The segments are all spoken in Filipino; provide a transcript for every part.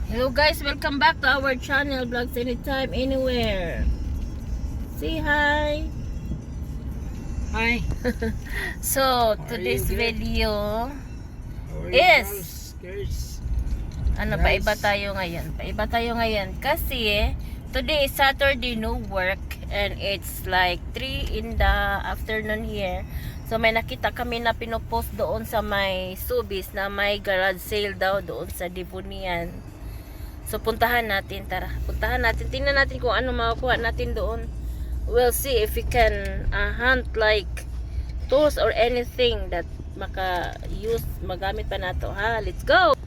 Hello guys, welcome back to our channel, Vlogs Anytime, Anywhere. Say hi. Hi. So, today's video is paiba tayo ngayon. Paiba tayo ngayon kasi today is Saturday, no work, and it's like 3 in the afternoon here. So may nakita kami na pinopost doon sa may Subis na may garage sale daw doon sa Devonian. So puntahan natin, tara. Puntahan natin, tingnan natin kung ano makukuha natin doon. We'll see if we can hunt like tools or anything that maka-use, magamit pa nato, ha. Let's go.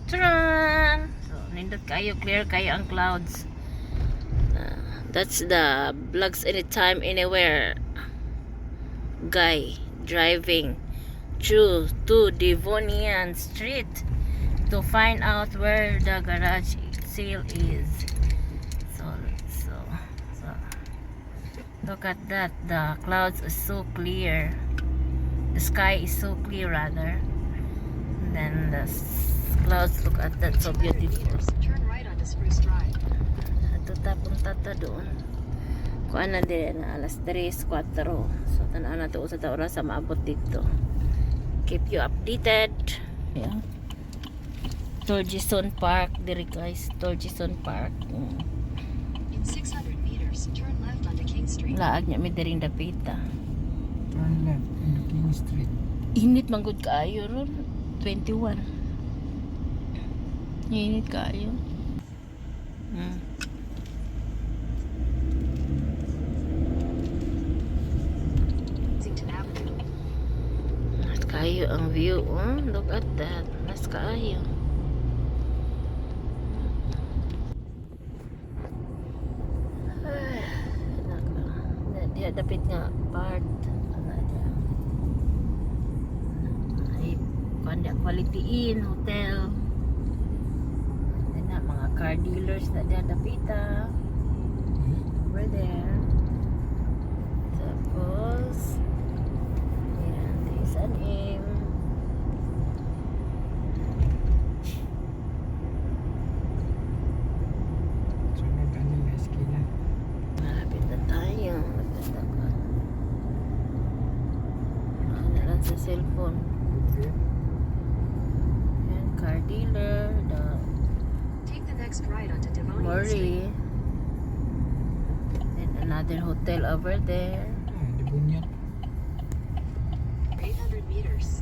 Tara! So nindot kayo, clear kayo ang clouds. That's the Vlogs Anytime Anywhere guy driving through to Devonian Street to find out where the garage sale is. So look at that. The clouds are so clear. The sky is so clear rather. And then the clouds, look at that, so beautiful. Turn right onto Spruce Drive. Punta ta doon. Kuan na din na alas 3, 4. So tanan na to sa oras sa maabot dito. Keep you updated. Yeah. Torgeson Park diri guys, Torgeson Park. In 600 meters, turn left onto King Street. Laag niya mi diring dapita. Turn left into King Street. Init man gud kaayo ron. 21. Init kaayo. Lexington Avenue. Mas kaayo ang view, oh. Look at that. Mas kaayo. Dia dapit nga part ay kanya Quality Inn Hotel, na mga car dealers na dia dapita over there. Tapos yan, there's an aim. Sunod ani na eskina. Malapit na tayo. Ano lang sa cellphone. Okay. Yan, car dealer, the Take the next right onto Devonian Street. Murray. And another hotel over there. Devonian. 800 meters.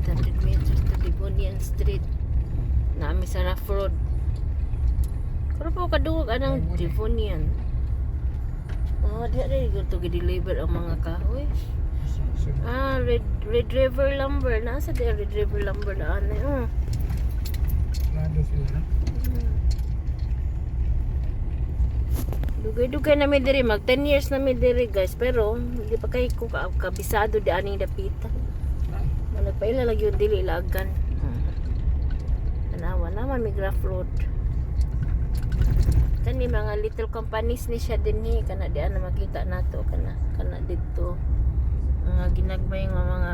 800 meters to Devonian Street. Nami sa Rough Road. Pero po kadungog anang Devonian. Oh, di rin ito gi-deliver ang mga kahoy. Red River Lumber. Nasa di Red River Lumber na ano. Rado sila. Dugay-dugay na mi diri, mag 10 years na mi diri guys, pero hindi pa kay ko kabisado di aning dapita. Wala pa ila lagi yung dili lagan. Tanawa naman mi Rough Road. Kani mga little companies ni siya din ni kana di ana makita nato kana dito. Mga ginagmay nga mga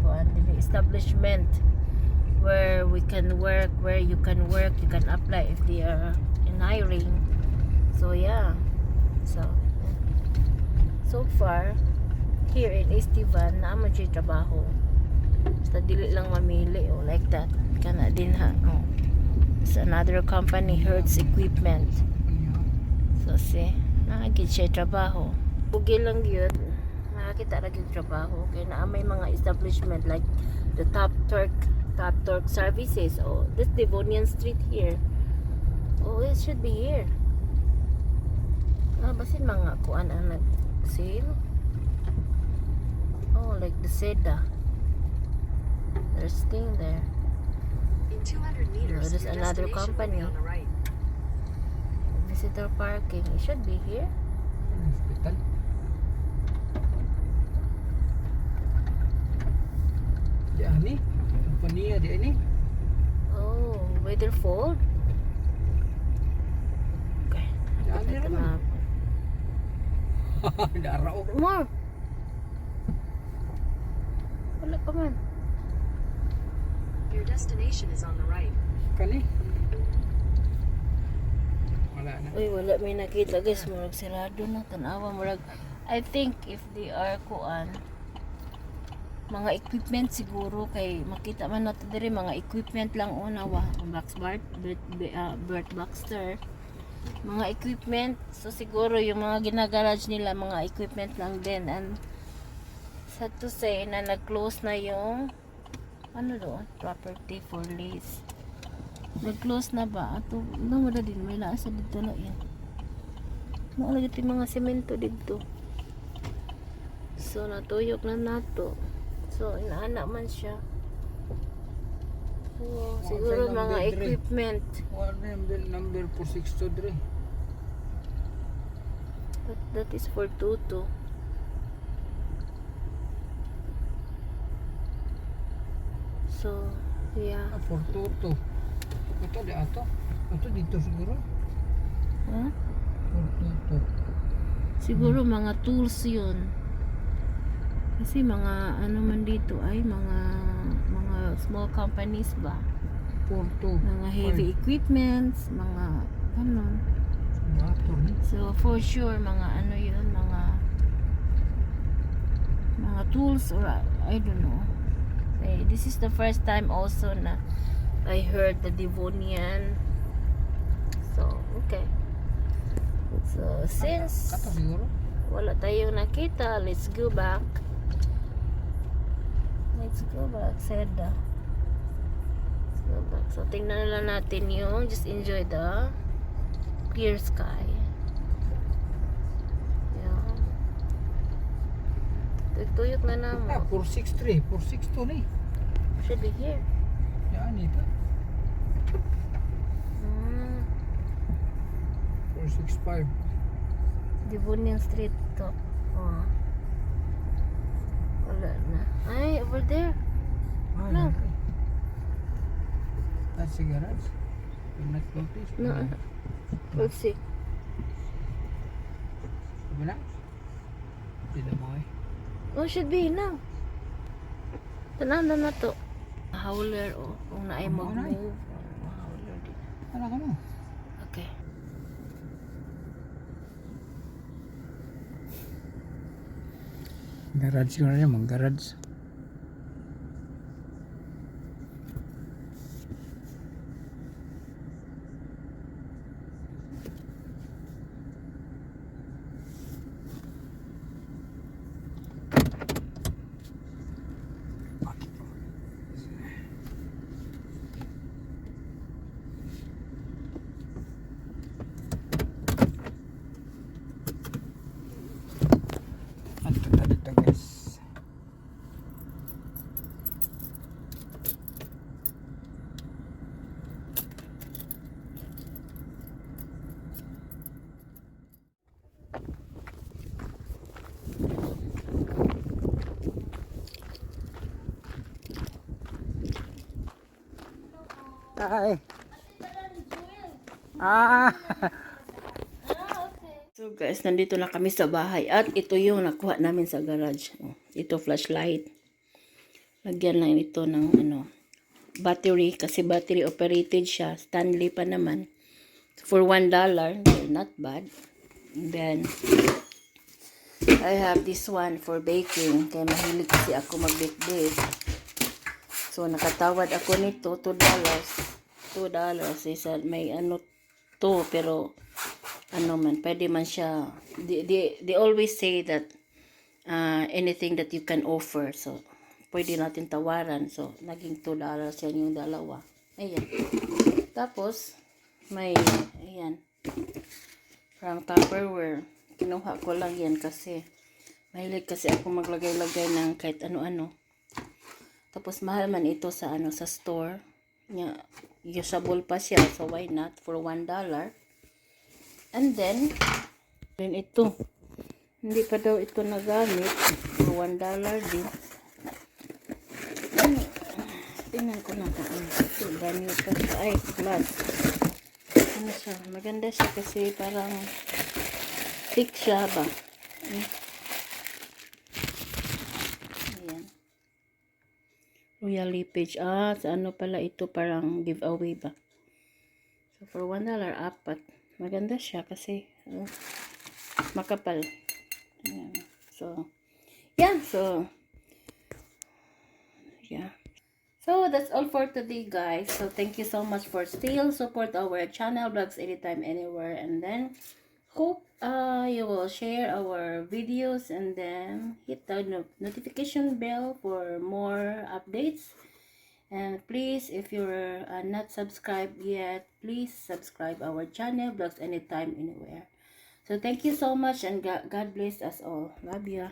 kuan dili establishment where we can work, where you can work, you can apply if they are in hiring. So yeah. So far here in Estevan na mo jay trabaho. Basta dili lang mamili o like that. Kana din ha. Oh. It's another company, Hertz Equipment. So see, nakagid siya trabaho. Bugil lang yun. Nakakita lang yung trabaho. Kaya na may mga establishment like the Top Torque Services. Oh, this Devonian Street here. Oh, it should be here. Basin mga kuan ang nag-sale. Oh, like the Seda. There's thing there. In 200 meters, There's your another destination will company. be on the right. Visitor parking. It should be here. Hospital. Di ani. Kompanya di ani. Oh, Weatherford. Okay. Di ani Ito naman. na. Darao. More. Wala pa man. Your destination is on the right. Kani. Wala na. Uy, wala may nakita guys. Murag sirado na. Tanawa, murag. I think if they are kuan, mga equipment siguro kay makita man natin diri mga equipment lang una wa Max Bert Baxter mga equipment so siguro yung mga ginagarage nila mga equipment lang din and sad to say na nag-close na yung ano doon property for lease nag-close na ba ato wala din may laasa dito na yan wala dito mga semento dito so natuyok na nato. So, inaana man siya. So, siguro mga equipment. Wala na number 462 dre. That is for Tuto. So, yeah. 422. Ito di ato. Ito dito siguro. Huh? 422. Siguro mga tools yun. Kasi mga ano man dito ay mga small companies ba? 42. Mga heavy equipments, mga ano. So for sure mga ano yun, mga tools or I don't know. Okay, this is the first time also na I heard the Devonian. So, okay. So since Kato siguro. wala tayong nakita, let's go back. Let's go back, Seda. Let's go back. So, tingnan na lang natin yung just enjoy the clear sky. Yan. Tuyok na na mo. 463. 462 ni. Should be here. Yan ito. 465. Devonian Street to. Oh. Wala na. Ay, over there. No. That's the garage. You're not noticed. No. Let's see. Sabi na? Tidak mo eh. Oh, should be now. Tanan na to. Howler oh. Kung naay mag-move. Howler din. Ano ka mo? Okay. Garage ko na yan, mga garage. Dito guys. Hi. So guys, nandito na kami sa bahay at ito yung nakuha namin sa garage. Oh, ito flashlight. Lagyan lang ito ng ano, battery kasi battery operated siya. Stanley pa naman. For $1, not bad. And then I have this one for baking. Kaya mahilig kasi ako mag-bake this. So nakatawad ako nito $2. $2 isa may ano to pero ano man, pwede man siya. They always say that anything that you can offer. So, pwede natin tawaran. So, naging $2 yan yung dalawa. Ayan. Tapos, may, ayan, from Tupperware. Kinuha ko lang yan kasi mahilig kasi ako maglagay-lagay ng kahit ano-ano. Tapos, mahal man ito sa ano sa store. Usable pa siya. So, why not? For $1. And then ito. Hindi pa daw ito nagamit. For $1 din. Tingnan ko na ito. Ito, brand new pa siya. Ay, glass. Ano siya? Maganda siya kasi parang thick siya ba? Ayan. Royal Lepage. Sa ano pala ito? Parang giveaway ba? So, for $1, apat. Maganda siya kasi makapal. Ayan. So, yeah. So, yeah. So, that's all for today, guys. So, thank you so much for still support our channel, Vlogs Anytime, Anywhere. And then, hope you will share our videos and then hit the notification bell for more updates. And please, if you're not subscribed yet, please subscribe our channel, Vlogs Anytime, Anywhere. So, thank you so much and God bless us all. Love you.